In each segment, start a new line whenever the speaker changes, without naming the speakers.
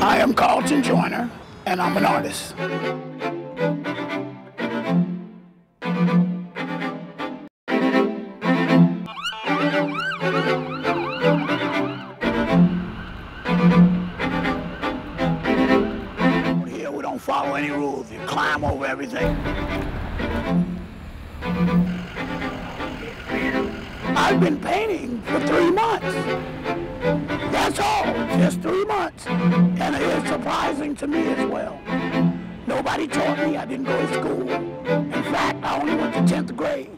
I am Carlton Joyner, and I'm an artist. Here we don't follow any rules. You climb over everything. I've been painting for 3 months. That's all, just 3 months. And it is surprising to me as well. Nobody taught me, I didn't go to school. In fact, I only went to 10th grade.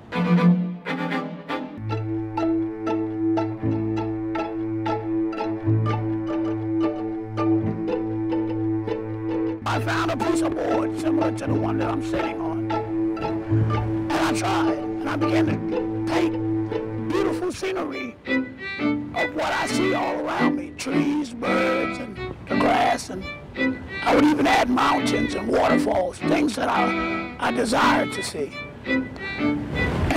I found a piece of board similar to the one that I'm sitting on. And I tried, and I began to paint beautiful scenery of what I see all around me. Trees, birds, and the grass, and I would even add mountains and waterfalls, things that I desired to see. And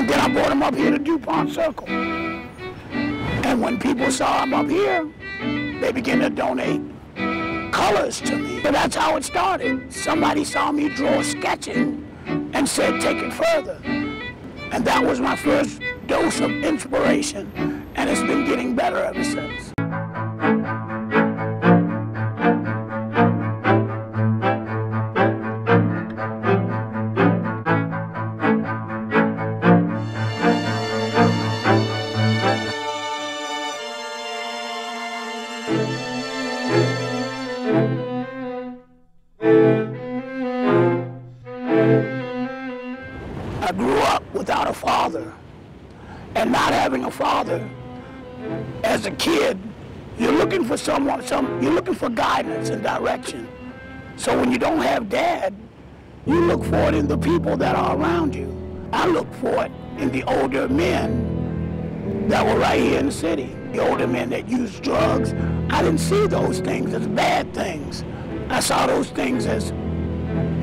then I brought them up here to DuPont Circle. And when people saw I'm up here, they began to donate colors to me. But that's how it started. Somebody saw me draw sketching and said, take it further. And that was my first dose of inspiration, and it's been getting better ever since. I grew up without a father, and not having a father. As a kid, you're looking for someone, you're looking for guidance and direction. So when you don't have dad, you look for it in the people that are around you. I look for it in the older men that were right here in the city. The older men that used drugs. I didn't see those things as bad things. I saw those things as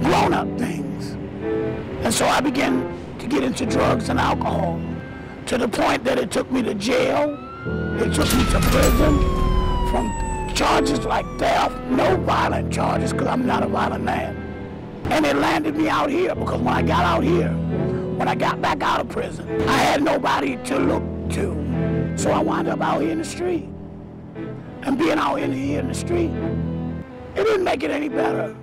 grown-up things. And so I began to get into drugs and alcohol, to the point that it took me to jail, it took me to prison, from charges like theft, no violent charges, because I'm not a violent man. And it landed me out here, because when I got out here, when I got back out of prison, I had nobody to look to. So I wound up out here in the street. And being out here in the street, it didn't make it any better.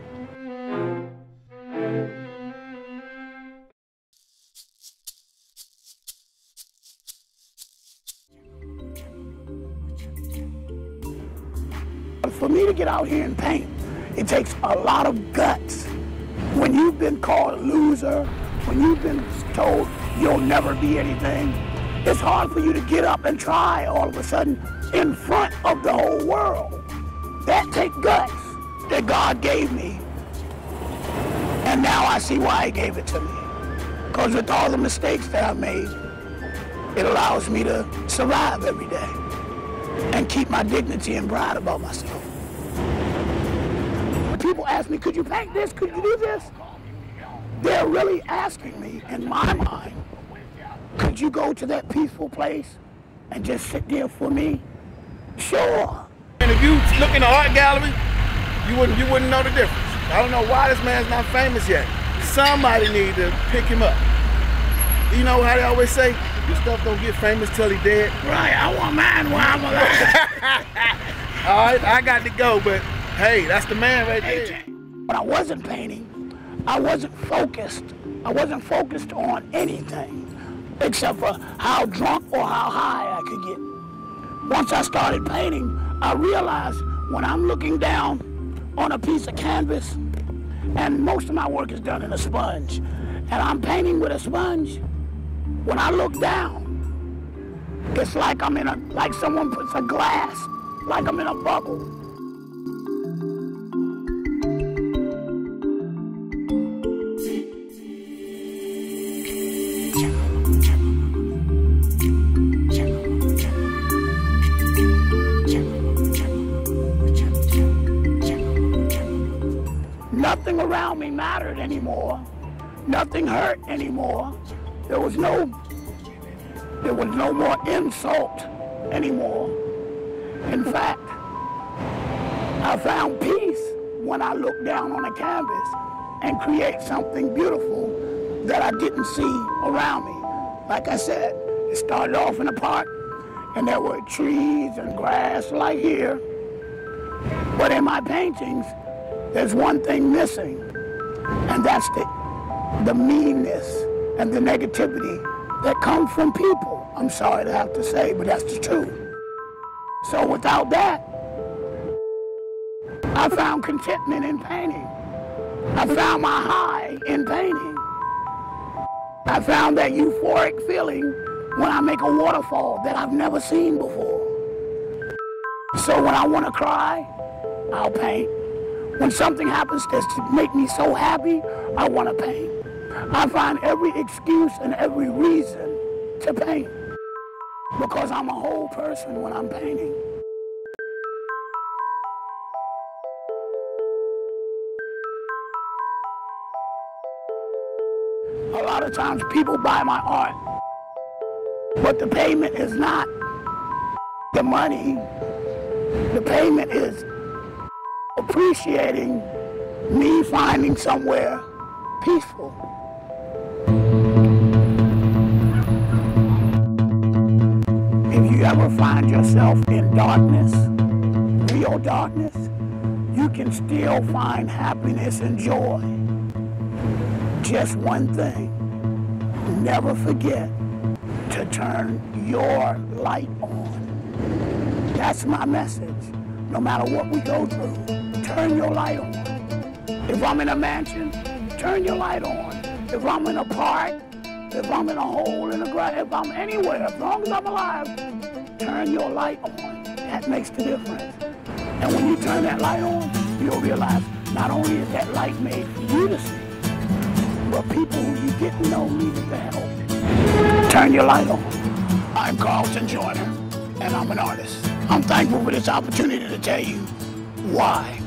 For me to get out here and paint, it takes a lot of guts. When you've been called a loser, when you've been told you'll never be anything, it's hard for you to get up and try all of a sudden in front of the whole world. That takes guts that God gave me. And now I see why He gave it to me. Because with all the mistakes that I've made, it allows me to survive every day and keep my dignity and pride about myself. When people ask me, could you paint this? Could you do this? They're really asking me, in my mind, could you go to that peaceful place and just sit there for me? Sure.
And if you look in the art gallery, you wouldn't know the difference. I don't know why this man's not famous yet. Somebody need to pick him up. You know how they always say, your stuff don't get famous till he dead?
Right, I want mine while I'm alive.
All right, I got to go, but hey, that's the man right there.
When I wasn't painting, I wasn't focused. I wasn't focused on anything except for how drunk or how high I could get. Once I started painting, I realized when I'm looking down on a piece of canvas, and most of my work is done in a sponge, and I'm painting with a sponge, when I look down, it's like I'm in like someone puts a glass, like I'm in a bubble. Nothing around me mattered anymore. Nothing hurt anymore. There was no more insult anymore. In fact, I found peace when I looked down on a canvas and create something beautiful that I didn't see around me. Like I said, it started off in a park, and there were trees and grass like here. But in my paintings, there's one thing missing, and that's the meanness and the negativity that come from people. I'm sorry to have to say, but that's the truth. So without that, I found contentment in painting. I found my high in painting. I found that euphoric feeling when I make a waterfall that I've never seen before. So when I want to cry, I'll paint. When something happens to make me so happy, I want to paint. I find every excuse and every reason to paint because I'm a whole person when I'm painting. A lot of times people buy my art, but the payment is not the money. The payment is appreciating me finding somewhere peaceful. If you ever find yourself in darkness, real darkness, you can still find happiness and joy. Just one thing, never forget to turn your light on. That's my message. No matter what we go through, turn your light on. If I'm in a mansion, turn your light on. If I'm in a park, if I'm in a hole in the ground, if I'm anywhere, as long as I'm alive, turn your light on. That makes the difference. And when you turn that light on, you'll realize not only is that light made for you to see, but people who you didn't know needed the help. Turn your light on. I'm Carlton Joyner, and I'm an artist. I'm thankful for this opportunity to tell you why.